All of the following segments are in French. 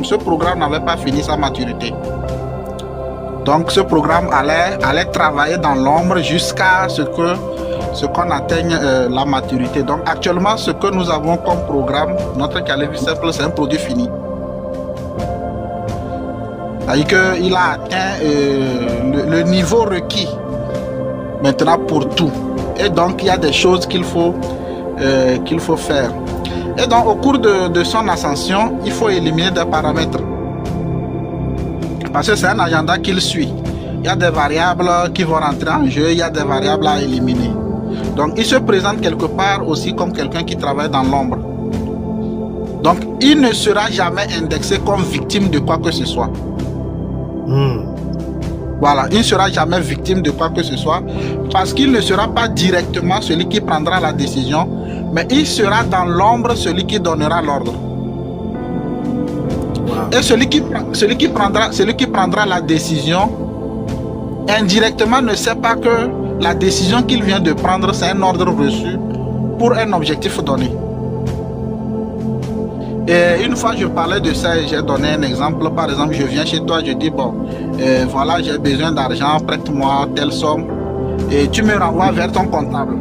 ce programme n'avait pas fini sa maturité. Donc ce programme allait travailler dans l'ombre jusqu'à ce qu'on atteigne la maturité. Donc actuellement, ce que nous avons comme programme, notre Calevis Simple, c'est un produit fini. C'est-à-dire qu'il a atteint le niveau requis maintenant pour tout. Et donc il y a des choses qu'il faut faire. Et donc au cours de son ascension, il faut éliminer des paramètres. Parce que c'est un agenda qu'il suit. Il y a des variables qui vont rentrer en jeu, il y a des variables à éliminer. Donc il se présente quelque part aussi comme quelqu'un qui travaille dans l'ombre. Donc il ne sera jamais indexé comme victime de quoi que ce soit. Voilà, il ne sera jamais victime de quoi que ce soit parce qu'il ne sera pas directement celui qui prendra la décision, mais il sera dans l'ombre celui qui donnera l'ordre. Et celui qui prendra la décision indirectement ne sait pas que la décision qu'il vient de prendre, c'est un ordre reçu pour un objectif donné. Et une fois je parlais de ça et j'ai donné un exemple. Par exemple, je viens chez toi, je dis bon, voilà, j'ai besoin d'argent, prête-moi telle somme et tu me renvoies vers ton comptable.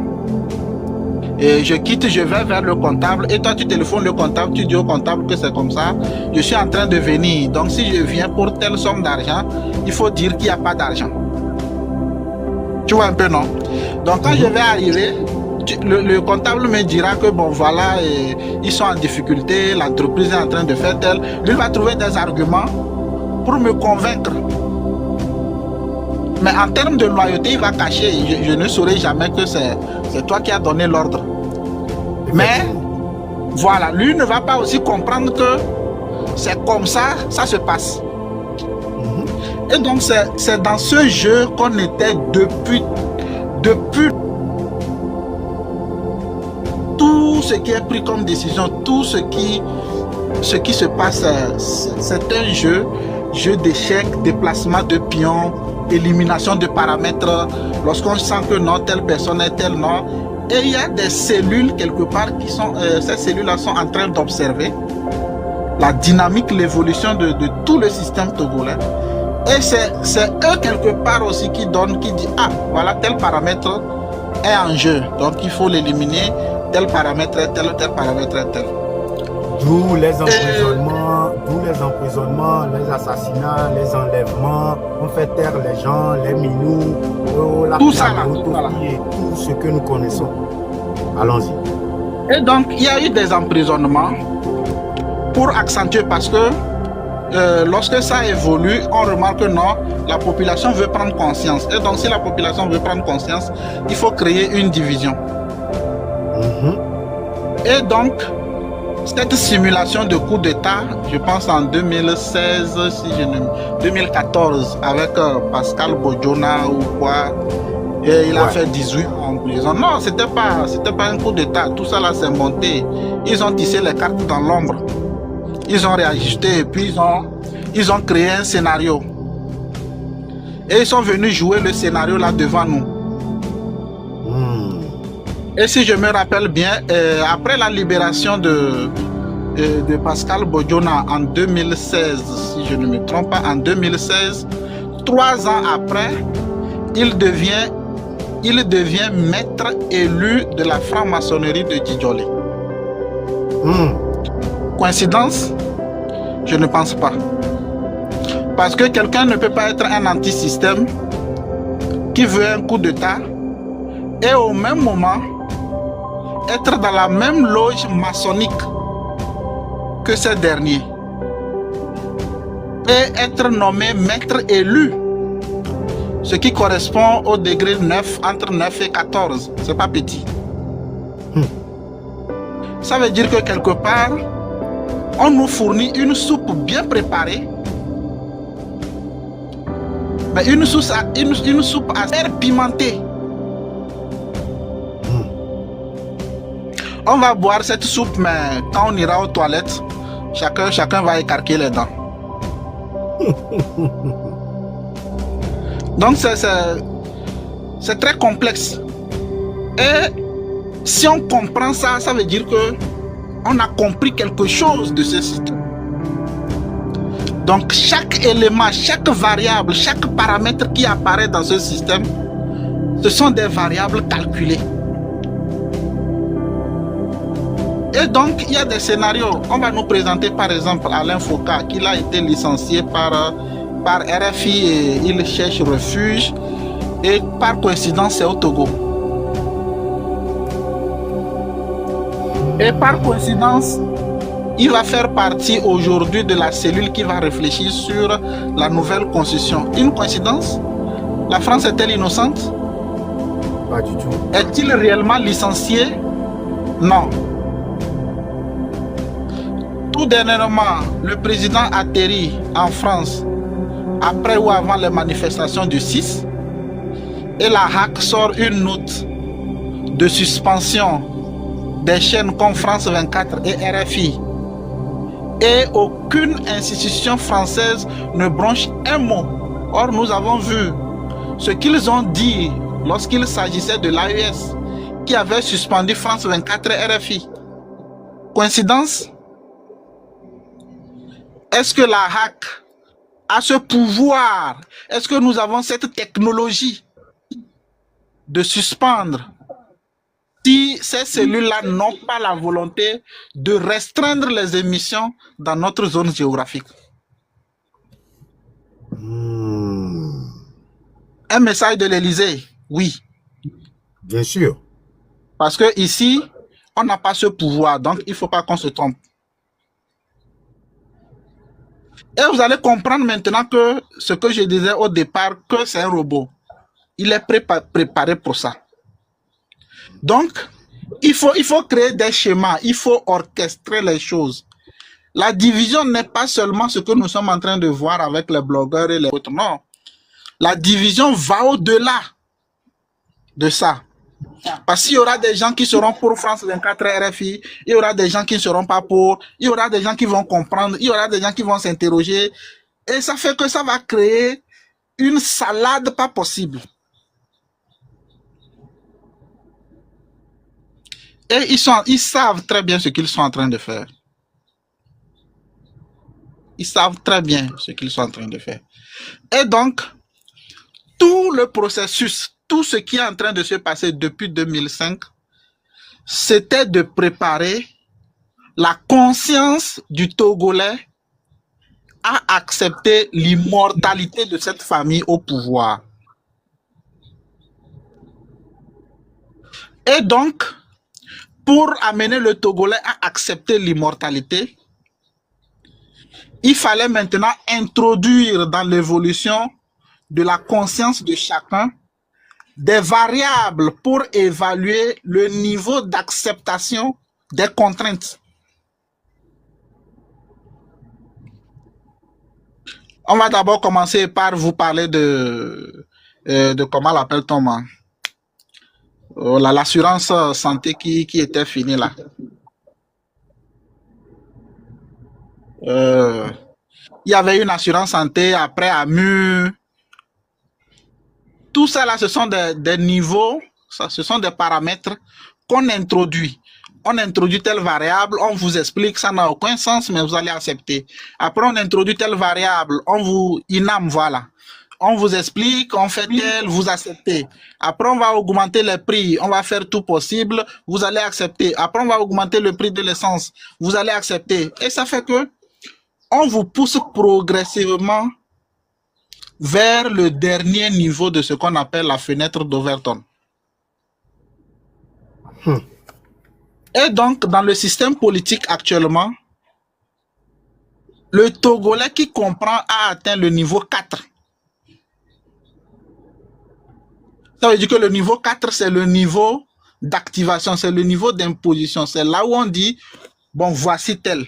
Et je quitte, je vais vers le comptable et toi tu téléphones le comptable, tu dis au comptable que c'est comme ça, je suis en train de venir. Donc si je viens pour telle somme d'argent, il faut dire qu'il n'y a pas d'argent. Tu vois un peu, non? Donc quand je vais arriver, le comptable me dira que bon voilà, ils sont en difficulté, l'entreprise est en train de faire tel. Lui va trouver des arguments pour me convaincre. Mais en termes de loyauté, il va cacher. Je ne saurai jamais que c'est toi qui as donné l'ordre. Mais voilà, lui ne va pas aussi comprendre que c'est comme ça, ça se passe. Et donc c'est dans ce jeu qu'on était depuis tout ce qui est pris comme décision, tout ce qui se passe, c'est un jeu d'échecs, déplacement de pions, élimination de paramètres. Lorsqu'on sent que non, telle personne est telle non, et il y a des cellules quelque part qui sont, ces cellules-là sont en train d'observer la dynamique, l'évolution de tout le système togolais. Et c'est eux quelque part aussi qui disent ah voilà, tel paramètre est en jeu, donc il faut l'éliminer, tel paramètre est tel, tel paramètre est tel. D'où les emprisonnements, les assassinats, les enlèvements, on fait taire les gens, les minous, tout ça là, et tout ce que nous connaissons. Allons-y. Et donc il y a eu des emprisonnements pour accentuer, parce que lorsque ça évolue, on remarque que non, la population veut prendre conscience. Et donc si la population veut prendre conscience, il faut créer une division. Et donc cette simulation de coup d'État, je pense en 2016, 2014, avec Pascal Bojona ou quoi, et il a fait 18 ans en prison. Non, c'était pas un coup d'État, tout ça là c'est monté. Ils ont tissé les cartes dans l'ombre. Ils ont réajusté et puis ils ont créé un scénario. Et ils sont venus jouer le scénario là devant nous. Et si je me rappelle bien, après la libération de Pascal Bojona en 2016, si je ne me trompe pas, en 2016, 3 ans après, il devient maître élu de la franc-maçonnerie de Djidjolé. Coïncidence? Je ne pense pas. Parce que quelqu'un ne peut pas être un anti-système qui veut un coup d'État et au même moment être dans la même loge maçonnique que ces derniers et être nommé maître élu, ce qui correspond au degré 9, entre 9 et 14. C'est pas petit. Ça veut dire que quelque part, on nous fournit une soupe bien préparée, mais une soupe assez pimentée. On va boire cette soupe, mais quand on ira aux toilettes, chacun va écarquer les dents. Donc c'est très complexe. Et si on comprend ça, ça veut dire que on a compris quelque chose de ce système. Donc chaque élément, chaque variable, chaque paramètre qui apparaît dans ce système, ce sont des variables calculées. Et donc, il y a des scénarios. On va nous présenter par exemple Alain Foucault, qui a été licencié par RFI et il cherche refuge. Et par coïncidence, c'est au Togo. Et par coïncidence, il va faire partie aujourd'hui de la cellule qui va réfléchir sur la nouvelle constitution. Une coïncidence? La France est-elle innocente? Pas du tout. Est-il réellement licencié? Non. Tout dernièrement, le président atterrit en France après ou avant les manifestations du 6 et la HAC sort une note de suspension des chaînes comme France 24 et RFI. Et aucune institution française ne bronche un mot. Or, nous avons vu ce qu'ils ont dit lorsqu'il s'agissait de l'AES qui avait suspendu France 24 et RFI. Coïncidence? Est-ce que la HAC a ce pouvoir? Est-ce que nous avons cette technologie de suspendre si ces cellules-là n'ont pas la volonté de restreindre les émissions dans notre zone géographique? Un message de l'Élysée, oui. Bien sûr. Parce que ici, on n'a pas ce pouvoir, donc il ne faut pas qu'on se trompe. Et vous allez comprendre maintenant que ce que je disais au départ, que c'est un robot. Il est préparé pour ça. Donc, il faut créer des schémas, il faut orchestrer les choses. La division n'est pas seulement ce que nous sommes en train de voir avec les blogueurs et les autres, non. La division va au-delà de ça. Parce qu'il y aura des gens qui seront pour France 24 RFI, il y aura des gens qui ne seront pas pour, il y aura des gens qui vont comprendre, il y aura des gens qui vont s'interroger. Et ça fait que ça va créer une salade pas possible. Et ils savent très bien ce qu'ils sont en train de faire. Ils savent très bien ce qu'ils sont en train de faire. Et donc, tout le processus, tout ce qui est en train de se passer depuis 2005, c'était de préparer la conscience du Togolais à accepter l'immortalité de cette famille au pouvoir. Et donc, pour amener le Togolais à accepter l'immortalité, il fallait maintenant introduire dans l'évolution de la conscience de chacun des variables pour évaluer le niveau d'acceptation des contraintes. On va d'abord commencer par vous parler de comment l'appelle-t-on, l'assurance santé qui était finie là. Il y avait une assurance santé, après AMU. Tout ça là, ce sont des niveaux, ce sont des paramètres qu'on introduit. On introduit telle variable, on vous explique, ça n'a aucun sens, mais vous allez accepter. Après, on introduit telle variable, on vous iname, voilà. On vous explique, on fait tel, vous acceptez. Après, on va augmenter les prix, on va faire tout possible, vous allez accepter. Après, on va augmenter le prix de l'essence, vous allez accepter. Et ça fait que on vous pousse progressivement vers le dernier niveau de ce qu'on appelle la fenêtre d'Overton. Et donc, dans le système politique actuellement, le Togolais qui comprend a atteint le niveau 4. Ça veut dire que le niveau 4, c'est le niveau d'activation, c'est le niveau d'imposition. C'est là où on dit, bon, voici tel.